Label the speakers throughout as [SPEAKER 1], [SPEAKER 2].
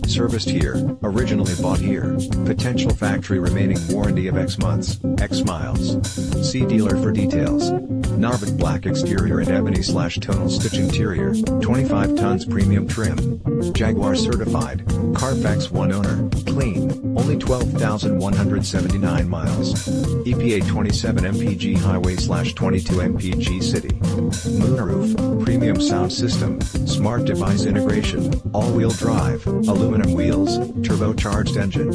[SPEAKER 1] Serviced here, originally bought here, potential factory remaining warranty of X months, X miles. See dealer for details. Narvik black exterior and ebony/tonal stitch interior, 25 tons premium trim. Jaguar certified, Carfax 1 owner, clean, only 12,179 miles. EPA 27 mpg highway/22 mpg city. Moonroof, premium sound system, smart device integration, all-wheel drive, aluminum wheels, turbocharged engine.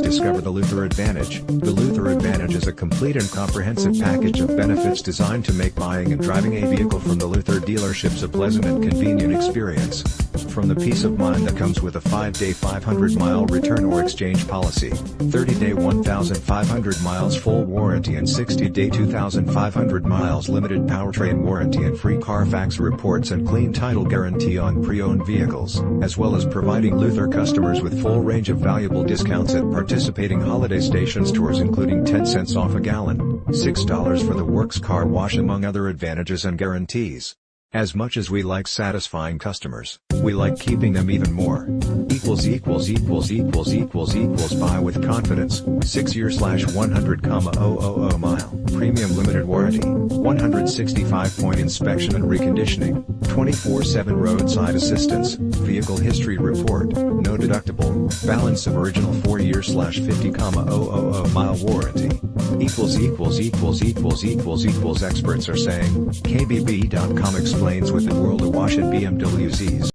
[SPEAKER 1] Discover the Luther Advantage. The Luther Advantage is a complete and comprehensive package of benefits designed to make buying and driving a vehicle from the Luther dealerships a pleasant and convenient experience. From the peace of mind that comes with a 5-day 500-mile return or exchange policy, 30-day 1,500 miles full warranty and 60-day 2,500 miles limited powertrain warranty and free Carfax reports and clean title guarantee on pre-owned vehicles, as well as providing Luther customers with full range of valuable discounts at participating holiday station stores including 10 cents off a gallon, $6 for the works car wash among other advantages and guarantees. As much as we like satisfying customers, we like keeping them even more. Buy with confidence, 6 years/100,000 mile, premium limited warranty, 165-point inspection and reconditioning, 24/7 roadside assistance, vehicle history report, no deductible, balance of original 4 years/50,000 mile warranty. Experts are saying, KBB.com explains with the world awash at BMWs.